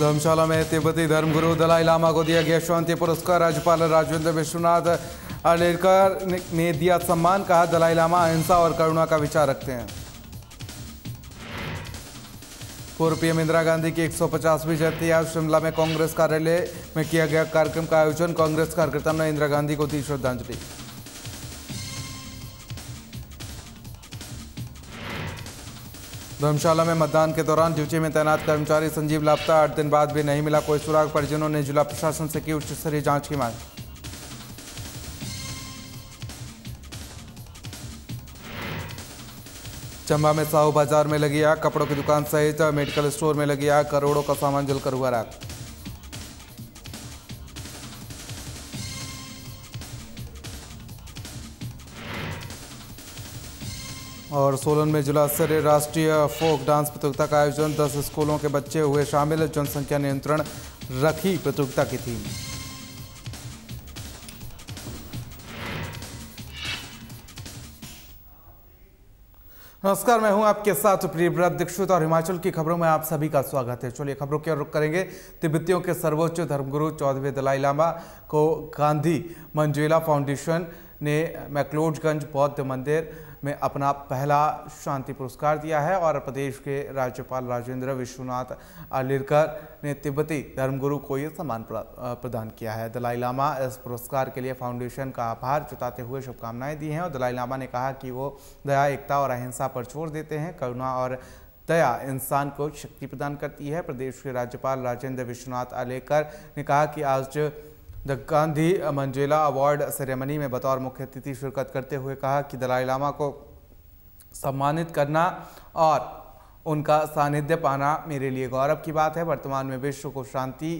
धर्मशाला में तिब्बती धर्मगुरु दलाई लामा को दिया गया शांति पुरस्कार। राज्यपाल राजेंद्र विश्वनाथ अर्लेकर ने दिया सम्मान। कहा, दलाई लामा अहिंसा और करुणा का विचार रखते हैं। पूर्व पीएम इंदिरा गांधी की 150वीं जयंती आज शिमला में कांग्रेस कार्यालय में किया गया कार्यक्रम का आयोजन। कांग्रेस कार्यकर्ताओं ने इंदिरा गांधी को दी श्रद्धांजलि। धर्मशाला में मतदान के दौरान ड्यूटी में तैनात कर्मचारी संजीव लापता। 8 दिन बाद भी नहीं मिला कोई सुराग। परिजनों ने जिला प्रशासन से की उच्च स्तरीय जांच की मांग। चंबा में साहू बाजार में लगी आग। कपड़ों की दुकान सहित मेडिकल स्टोर में लगी आग। करोड़ों का सामान जलकर हुआ राख। और सोलन में जिला स्तरीय राष्ट्रीय फोक डांस प्रतियोगिता का आयोजन। 10 स्कूलों के बच्चे हुए शामिल। जनसंख्या नियंत्रण रखी प्रतियोगिता की थीम। नमस्कार, मैं हूं आपके साथ प्रियव्रत दीक्षित और हिमाचल की खबरों में आप सभी का स्वागत है। चलिए खबरों की ओर रुख करेंगे। तिब्बतियों के सर्वोच्च धर्मगुरु 14वें दलाई लामा को गांधी मंजुला फाउंडेशन ने मैक्लोडगंज बौद्ध मंदिर में अपना पहला शांति पुरस्कार दिया है और प्रदेश के राज्यपाल राजेंद्र विश्वनाथ अर्लेकर ने तिब्बती धर्मगुरु को ये सम्मान प्रदान किया है। दलाई लामा इस पुरस्कार के लिए फाउंडेशन का आभार जताते हुए शुभकामनाएं दी हैं और दलाई लामा ने कहा कि वो दया, एकता और अहिंसा पर जोर देते हैं। करुणा और दया इंसान को शक्ति प्रदान करती है। प्रदेश के राज्यपाल राजेंद्र विश्वनाथ अर्लेकर ने कहा कि आज the Gandhi Manjula award ceremony में बतौर मुख्य अतिथि शिरकत करते हुए कहा कि दलाई लामा को सम्मानित करना और उनका सानिध्य पाना मेरे लिए गौरव की बात है। वर्तमान में विश्व को शांति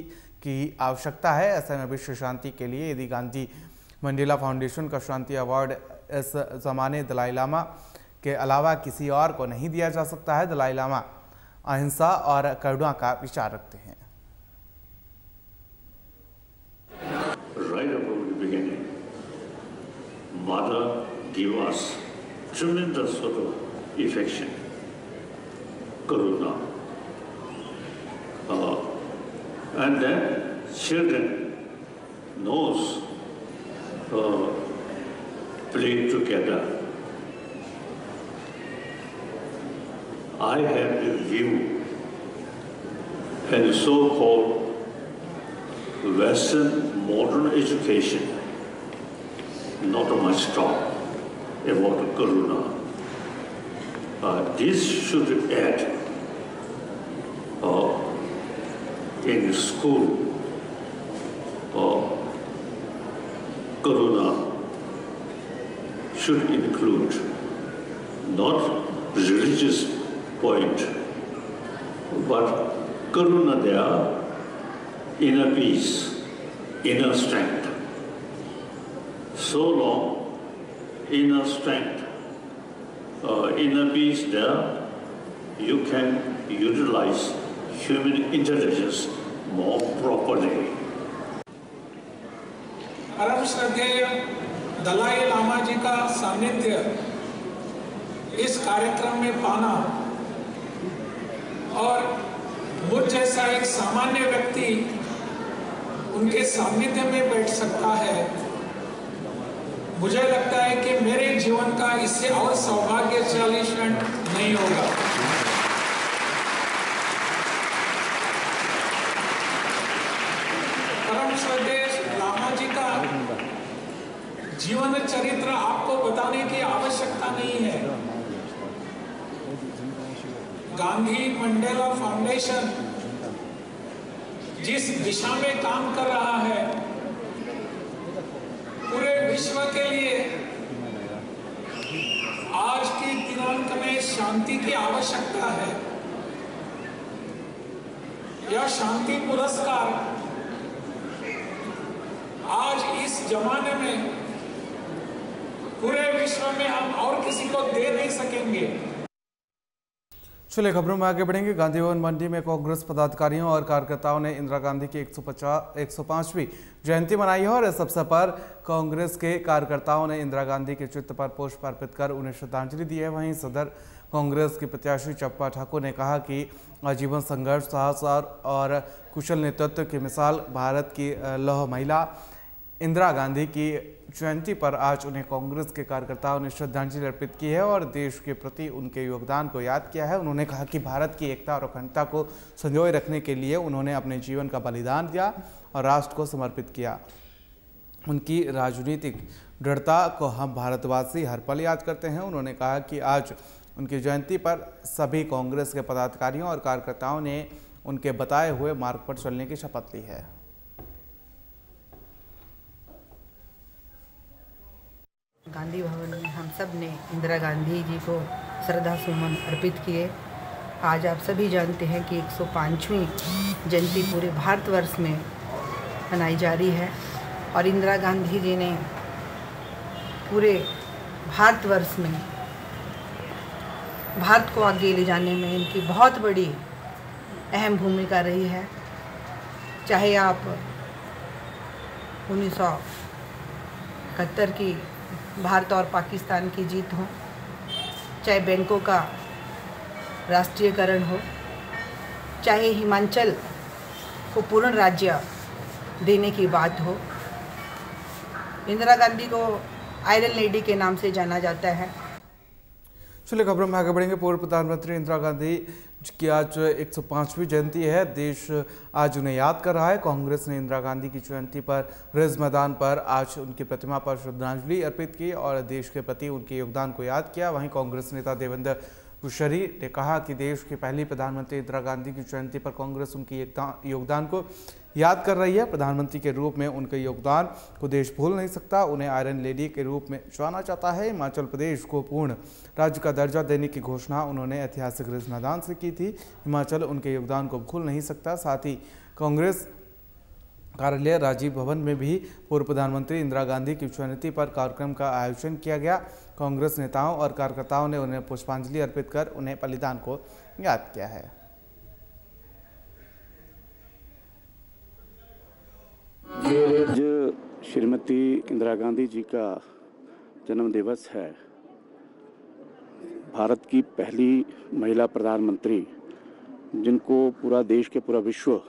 की आवश्यकता है। ऐसे में विश्व शांति के लिए यदि गांधी मंजुला फाउंडेशन का शांति अवार्ड इस जमाने दलाई लामा के अलावा किसी और को नहीं दिया जा सकता है। दलाई लामा अहिंसा और करुणा का विचार रखते हैं। Right from the beginning, Mother gave us tremendous sort of affection, karuna, and then children knows play together. I have the view and so-called Western modern education, not much talk about Karuna. This should add in school. Karuna should include not religious point, but Karuna there. Inner peace, inner strength. So long, inner strength, inner peace there, you can utilize human intelligence more properly. परम श्रद्धेय दलाई लामा जी का सानिध्य इस कार्यक्रम में पाना और मुझ जैसा एक सामान्य व्यक्ति उनके सानिध्य में बैठ सकता है, मुझे लगता है कि मेरे जीवन का इससे और सौभाग्यशाली क्षण नहीं होगा। परम श्रद्धेय लामा जी का जीवन चरित्र आपको बताने की आवश्यकता नहीं है। गांधी मंडेला फाउंडेशन जिस दिशा में काम कर रहा है, पूरे विश्व के लिए आज की दिनांक में शांति की आवश्यकता है। यह शांति पुरस्कार आज इस जमाने में पूरे विश्व में हम और किसी को दे नहीं सकेंगे। चलिए खबरों में आगे बढ़ेंगे। गांधी भवन मंडी में कांग्रेस पदाधिकारियों और कार्यकर्ताओं ने इंदिरा गांधी की 105वीं जयंती मनाई है और इस अवसर पर कांग्रेस के कार्यकर्ताओं ने इंदिरा गांधी के चित्र पर पुष्प अर्पित कर उन्हें श्रद्धांजलि दी है। वहीं सदर कांग्रेस की प्रत्याशी चंपा ठाकुर ने कहा कि आजीवन संघर्ष, साहस और कुशल नेतृत्व की मिसाल भारत की लौह महिला इंदिरा गांधी की जयंती पर आज उन्हें कांग्रेस के कार्यकर्ताओं ने श्रद्धांजलि अर्पित की है और देश के प्रति उनके योगदान को याद किया है। उन्होंने कहा कि भारत की एकता और अखंडता को संजोए रखने के लिए उन्होंने अपने जीवन का बलिदान दिया और राष्ट्र को समर्पित किया। उनकी राजनीतिक दृढ़ता को हम भारतवासी हर पल याद करते हैं। उन्होंने कहा कि आज उनकी जयंती पर सभी कांग्रेस के पदाधिकारियों और कार्यकर्ताओं ने उनके बताए हुए मार्ग पर चलने की शपथ ली है। गांधी भवन में हम सब ने इंदिरा गांधी जी को श्रद्धा सुमन अर्पित किए। आज आप सभी जानते हैं कि 105वीं जयंती पूरे भारतवर्ष में मनाई जा रही है और इंदिरा गांधी जी ने पूरे भारतवर्ष में भारत को आगे ले जाने में इनकी बहुत बड़ी अहम भूमिका रही है। चाहे आप 1971 की भारत और पाकिस्तान की जीत हो, चाहे बैंकों का राष्ट्रीयकरण हो, चाहे हिमाचल को पूर्ण राज्य देने की बात हो, इंदिरा गांधी को आयरन लेडी के नाम से जाना जाता है। चलिए खबरों में आगे बढ़ेंगे। पूर्व प्रधानमंत्री इंदिरा गांधी की आज 105वीं जयंती है। देश आज उन्हें याद कर रहा है। कांग्रेस ने इंदिरा गांधी की जयंती पर रिज मैदान पर आज उनकी प्रतिमा पर श्रद्धांजलि अर्पित की और देश के प्रति उनके योगदान को याद किया। वहीं कांग्रेस नेता देवेंद्र कुशवाहा ने कहा कि देश की पहली प्रधानमंत्री इंदिरा गांधी की जयंती पर कांग्रेस उनकी योगदान को याद कर रही है। प्रधानमंत्री के रूप में उनके योगदान को देश भूल नहीं सकता। उन्हें आयरन लेडी के रूप में जाना जाता है। हिमाचल प्रदेश को पूर्ण राज्य का दर्जा देने की घोषणा उन्होंने ऐतिहासिक रिज मैदान से की थी। हिमाचल उनके योगदान को भूल नहीं सकता। साथ ही कांग्रेस कार्यालय राजीव भवन में भी पूर्व प्रधानमंत्री इंदिरा गांधी की जयंती पर कार्यक्रम का आयोजन किया गया। कांग्रेस नेताओं और कार्यकर्ताओं ने उन्हें पुष्पांजलि अर्पित कर उन्हें बलिदान को याद किया है। आज श्रीमती इंदिरा गांधी जी का जन्म दिवस है। भारत की पहली महिला प्रधानमंत्री, जिनको पूरा देश के पूरा विश्व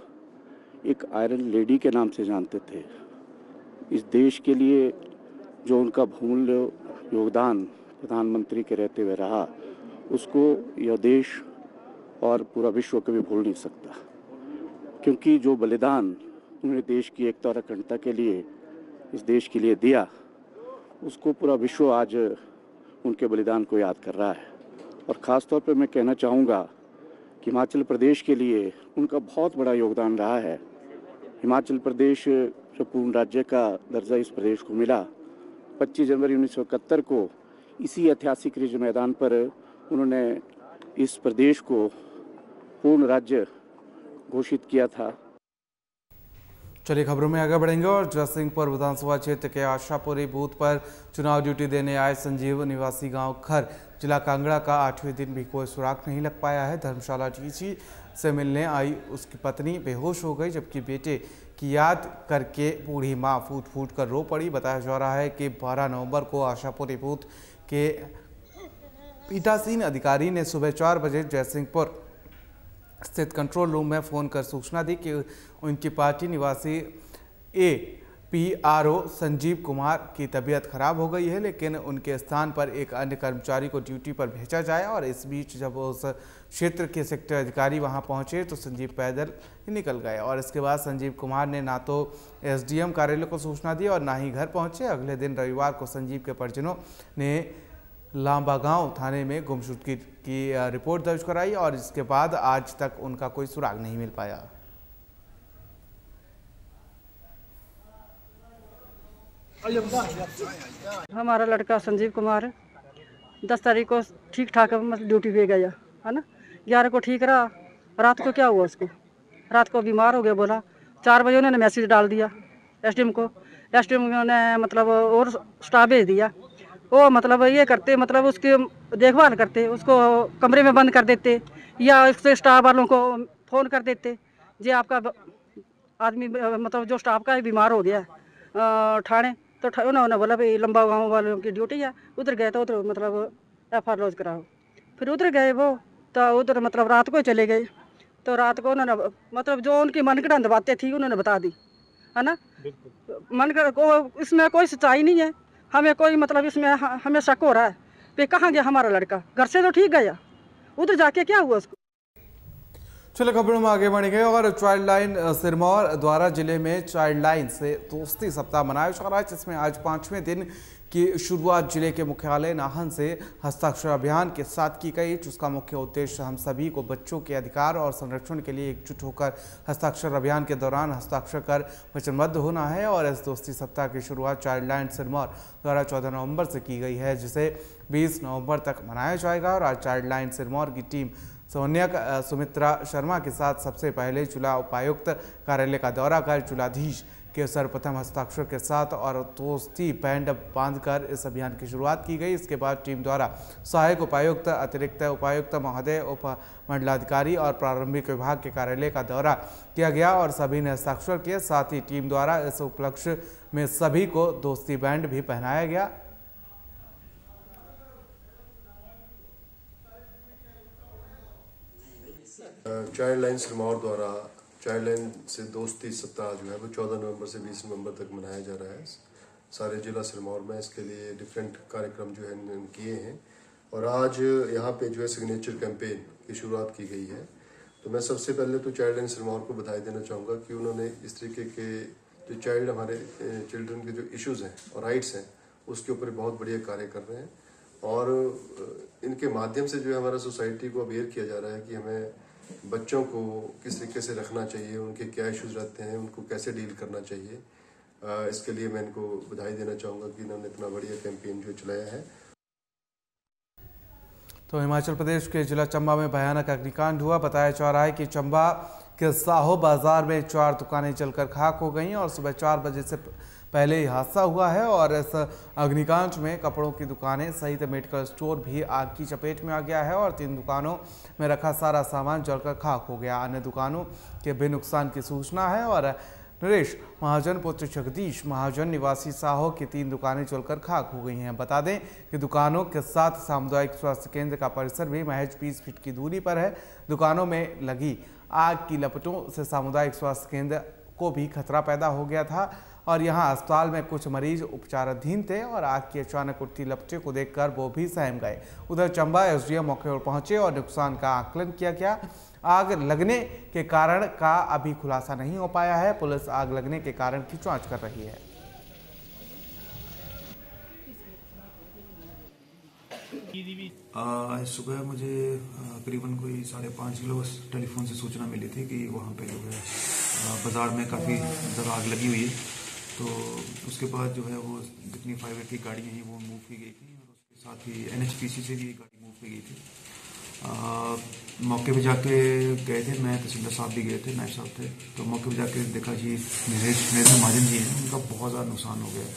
एक आयरन लेडी के नाम से जानते थे। इस देश के लिए जो उनका बहुमूल्य योगदान प्रधानमंत्री के रहते हुए रहा, उसको यह देश और पूरा विश्व कभी भूल नहीं सकता, क्योंकि जो बलिदान उन्होंने देश की एकता और अखंडता के लिए इस देश के लिए दिया, उसको पूरा विश्व आज उनके बलिदान को याद कर रहा है। और ख़ास तौर पर मैं कहना चाहूँगा कि हिमाचल प्रदेश के लिए उनका बहुत बड़ा योगदान रहा है। हिमाचल प्रदेश जो पूर्ण राज्य का दर्जा इस प्रदेश को मिला, 25 जनवरी 1971 को इसी ऐतिहासिक रिज मैदान पर उन्होंने इस प्रदेश को पूर्ण राज्य घोषित किया था। चलिए खबरों में आगे बढ़ेंगे और जयसिंहपुर विधानसभा क्षेत्र के आशापुरी बूथ पर चुनाव ड्यूटी देने आए संजीव निवासी गांव खर जिला कांगड़ा का 8वें दिन भी कोई सुराग नहीं लग पाया है। धर्मशाला डीसी से मिलने आई उसकी पत्नी बेहोश हो गई, जबकि बेटे की याद करके बूढ़ी मां फूट फूट कर रो पड़ी। बताया जा रहा है कि 12 नवंबर को आशापुरी बूथ के पीठासीन अधिकारी ने सुबह 4 बजे जयसिंहपुर स्थित कंट्रोल रूम में फ़ोन कर सूचना दी कि उनकी पार्टी निवासी APRO संजीव कुमार की तबीयत खराब हो गई है, लेकिन उनके स्थान पर एक अन्य कर्मचारी को ड्यूटी पर भेजा जाए। और इस बीच जब उस क्षेत्र के सेक्टर अधिकारी वहां पहुंचे तो संजीव पैदल ही निकल गए और इसके बाद संजीव कुमार ने ना तो SDM कार्यालय को सूचना दी और ना ही घर पहुंचे। अगले दिन रविवार को संजीव के परिजनों ने लांबागांव थाने में गुमशुदगी की रिपोर्ट दर्ज कराई और इसके बाद आज तक उनका कोई सुराग नहीं मिल पाया। हमारा लड़का संजीव कुमार 10 तारीख को ठीक ठाक मतलब ड्यूटी पे गया है ना, 11 को ठीक रहा। रात को क्या हुआ, उसको रात को बीमार हो गया। बोला 4 बजे उन्होंने मैसेज डाल दिया SDM को। SDM ने मतलब और स्टाफ भेज दिया। वो मतलब ये करते, मतलब उसकी देखभाल करते, उसको कमरे में बंद कर देते या उसके स्टाफ वालों को फ़ोन कर देते जी आपका आदमी मतलब जो स्टाफ का बीमार हो गया ठाणे। तो उन्होंने बोला भाई लंबा गाँव वालों की ड्यूटी है, उधर गए तो उधर मतलब FR लॉज कराओ। फिर उधर गए वो, तो उधर मतलब रात को चले गए। तो रात को उन्होंने मतलब जो उनकी मनगढ़ंत बातें थी उन्होंने बता दी, है ना। मनगढ़ को इसमें कोई सच्चाई नहीं है। हमें कोई मतलब इसमें हमें शक हो रहा है कि कहाँ गया हमारा लड़का। घर से तो ठीक गया, उधर जाके क्या हुआ उसको। चलो खबरों में आगे बढ़ेंगे। और चाइल्ड लाइन सिरमौर द्वारा जिले में चाइल्ड लाइन से दोस्ती सप्ताह मनाया जा रहा है, जिसमें आज 5वें दिन की शुरुआत जिले के मुख्यालय नाहन से हस्ताक्षर अभियान के साथ की गई, जिसका मुख्य उद्देश्य हम सभी को बच्चों के अधिकार और संरक्षण के लिए एकजुट होकर हस्ताक्षर अभियान के दौरान हस्ताक्षर कर वचनबद्ध होना है। और इस दोस्ती सप्ताह की शुरुआत चाइल्ड लाइन सिरमौर द्वारा 14 नवंबर से की गई है, जिसे 20 नवंबर तक मनाया जाएगा। और आज चाइल्ड लाइन सिरमौर की टीम सुमित्रा शर्मा के साथ सबसे पहले जिला उपायुक्त कार्यालय का दौरा कर जिलाधीश के सर्वप्रथम हस्ताक्षर के साथ और दोस्ती बैंड बांधकर इस अभियान की शुरुआत की गई। इसके बाद टीम द्वारा सहायक उपायुक्त, अतिरिक्त उपायुक्त महोदय, उप मंडलाधिकारी और प्रारंभिक विभाग के कार्यालय का दौरा किया गया और सभी ने हस्ताक्षर किए। साथ ही टीम द्वारा इस उपलक्ष्य में सभी को दोस्ती बैंड भी पहनाया गया। चाइल्ड लाइन सिरमौर द्वारा चाइल्ड लाइन से दोस्ती सप्ताह जो है वो 14 नवंबर से 20 नवंबर तक मनाया जा रहा है सारे जिला सिरमौर में। इसके लिए डिफरेंट कार्यक्रम जो है किए हैं और आज यहाँ पे जो है सिग्नेचर कैंपेन की शुरुआत की गई है। तो मैं सबसे पहले तो चाइल्ड लाइन सिरमौर को बधाई देना चाहूँगा कि उन्होंने इस तरीके के जो चाइल्ड हमारे चिल्ड्रन के जो इश्यूज़ हैं और राइट्स हैं उसके ऊपर बहुत बढ़िया कार्य कर रहे हैं। और इनके माध्यम से जो है हमारा सोसाइटी को अवेयर किया जा रहा है कि हमें बच्चों को किस तरीके से रखना चाहिए, उनके क्या इश्यूज रहते हैं, उनको कैसे डील करना चाहिए। इसके लिए मैं इनको बधाई देना चाहूँगा कि इन्होंने इतना बढ़िया कैंपेन जो चलाया है। तो हिमाचल प्रदेश के जिला चंबा में भयानक अग्निकांड हुआ। बताया जा रहा है कि चंबा के साहो बाजार में 4 दुकानें जलकर खाक हो गईं और सुबह 4 बजे से पहले ही हादसा हुआ है। और इस अग्निकांड में कपड़ों की दुकानें सहित मेडिकल स्टोर भी आग की चपेट में आ गया है और 3 दुकानों में रखा सारा सामान जलकर खाक हो गया। अन्य दुकानों के भी नुकसान की सूचना है। और नरेश महाजन पुत्र जगदीश महाजन निवासी साहो की 3 दुकानें जलकर खाक हो गई हैं। बता दें कि दुकानों के साथ सामुदायिक स्वास्थ्य केंद्र का परिसर भी महज 20 फीट की दूरी पर है। दुकानों में लगी आग की लपटों से सामुदायिक स्वास्थ्य केंद्र को भी खतरा पैदा हो गया था और यहां अस्पताल में कुछ मरीज उपचाराधीन थे और आग की अचानक उठती लपटें को देखकर वो भी सहम गए। उधर चंबा एसडीएम मौके पर पहुंचे और नुकसान का आकलन किया गया। आग लगने के कारण का अभी खुलासा नहीं हो पाया है। पुलिस आग लगने के कारण की जांच कर रही है। आज सुबह मुझे करीबन कोई 5:30 किलो टेलीफोन से सूचना मिली थी कि वहाँ पे जो है बाजार में काफ़ी ज़्यादा आग लगी हुई है। तो उसके बाद जो है वो जितनी फायर ब्रिगेड की गाड़ियाँ हैं वो मूव की गई थी और उसके साथ ही NHPC से भी गाड़ी मूव की गई थी। मौके पे जाके गए थे, मैं तहसीलदार साहब भी गए थे, नायब साहब थे। तो मौके पे जाके देखा जी नरेश महाजन जी हैं, उनका बहुत ज़्यादा नुकसान हो गया।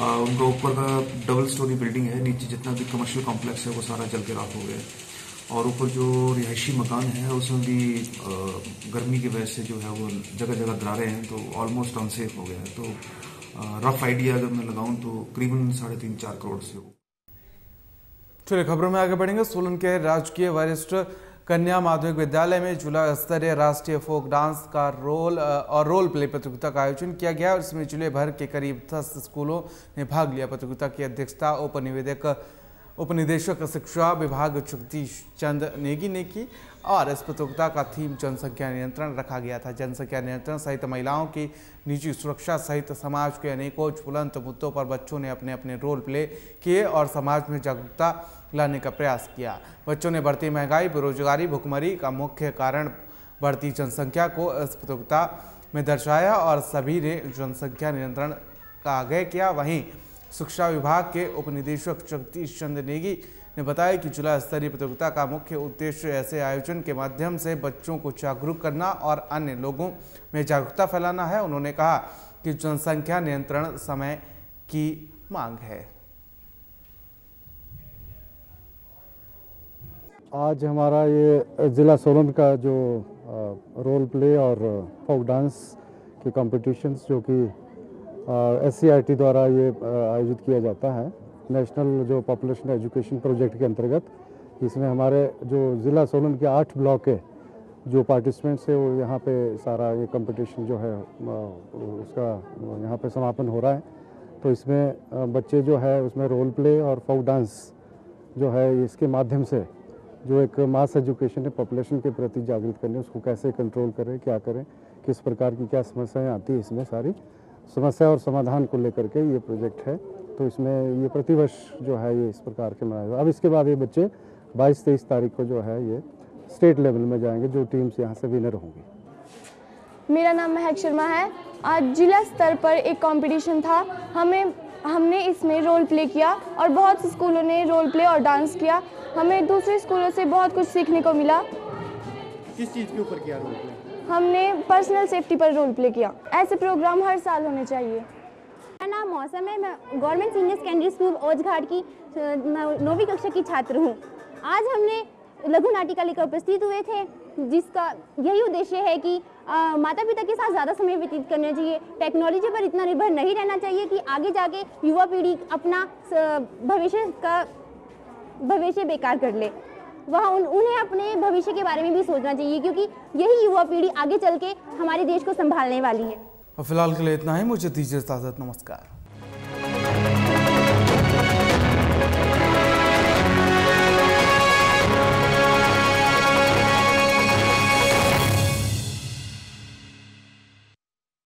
उनका ऊपर का डबल स्टोरी बिल्डिंग है, नीचे जितना भी कमर्शियल कॉम्प्लेक्स है वो सारा जल के राख हो गया और ऊपर जो रिहायशी मकान है उसमें भी गर्मी की वजह से जो है वो जगह जगह दरारें हैं तो ऑलमोस्ट अनसेफ हो गया है। तो रफ आइडिया अगर मैं लगाऊं तो करीबन 3.5-4 करोड़ से हो। चलिए खबरों में आगे बढ़ेंगे। सोलन के राजकीय वरिष्ठ कन्या माध्यमिक विद्यालय में जिला स्तरीय राष्ट्रीय फोक डांस का रोल प्ले प्रतियोगिता का आयोजन किया गया और इसमें जिले भर के करीब 10 स्कूलों ने भाग लिया। प्रतियोगिता की अध्यक्षता उपनिदेशक शिक्षा विभाग जगदीश चंद नेगी ने की और इस प्रतियोगिता का थीम जनसंख्या नियंत्रण रखा गया था। जनसंख्या नियंत्रण सहित महिलाओं की निजी सुरक्षा सहित समाज के अनेकों ज्वलंत मुद्दों पर बच्चों ने अपने अपने रोल प्ले किए और समाज में जागरूकता लाने का प्रयास किया। बच्चों ने बढ़ती महंगाई, बेरोजगारी, भुखमरी का मुख्य कारण बढ़ती जनसंख्या को इस प्रतियोगिता में दर्शाया और सभी ने जनसंख्या नियंत्रण का आग्रह किया। वहीं शिक्षा विभाग के उपनिदेशक जगदीश चंद्र नेगी ने बताया कि जिला स्तरीय प्रतियोगिता का मुख्य उद्देश्य ऐसे आयोजन के माध्यम से बच्चों को जागरूक करना और अन्य लोगों में जागरूकता फैलाना है। उन्होंने कहा कि जनसंख्या नियंत्रण समय की मांग है। आज हमारा ये जिला सोलन का जो रोल प्ले और फोक डांस के कॉम्पिटिशन्स जो कि SCRT द्वारा ये आयोजित किया जाता है, नेशनल जो पॉपुलेशन एजुकेशन प्रोजेक्ट के अंतर्गत इसमें हमारे जो ज़िला सोलन के 8 ब्लॉक है जो पार्टिसिपेंट्स है वो यहाँ पे सारा ये कंपटीशन जो है उसका यहाँ पे समापन हो रहा है। तो इसमें बच्चे जो है उसमें रोल प्ले और फोक डांस जो है इसके माध्यम से जो एक मास एजुकेशन है पॉपुलेशन के प्रति जागृत करने, उसको कैसे कंट्रोल करें, क्या करें, किस प्रकार की क्या समस्याएं आती है, इसमें सारी समस्या और समाधान को लेकर के ये प्रोजेक्ट है। तो इसमें ये प्रतिवर्ष जो है ये इस प्रकार के मनाए। अब इसके बाद ये बच्चे 22-23 तारीख को जो है ये स्टेट लेवल में जाएंगे, जो टीम्स यहाँ से विनर होंगी। मेरा नाम महक शर्मा है। आज जिला स्तर पर एक कंपटीशन था, हमने इसमें रोल प्ले किया और बहुत से स्कूलों ने रोल प्ले और डांस किया। हमें दूसरे स्कूलों से बहुत कुछ सीखने को मिला। किस चीज़ के ऊपर किया रोल प्ले? हमने पर्सनल सेफ्टी पर रोल प्ले किया। ऐसे प्रोग्राम हर साल होने चाहिए। मेरा नाम मौसम है, मैं गवर्नमेंट सीनियर सेकेंडरी स्कूल ओझघाट की 9वीं कक्षा की छात्र हूँ। आज हमने लघु नाटिका लेकर उपस्थित हुए थे, जिसका यही उद्देश्य है कि माता पिता के साथ ज़्यादा समय व्यतीत करना चाहिए, टेक्नोलॉजी पर इतना निर्भर नहीं रहना चाहिए कि आगे जाके युवा पीढ़ी अपना भविष्य बेकार कर ले। उन्हें अपने भविष्य के बारे में भी सोचना चाहिए, क्योंकि यही युवा पीढ़ी आगे चल के हमारे देश को संभालने वाली है। फिलहाल के लिए इतना ही, मुझे दीजिए इजाजत, नमस्कार।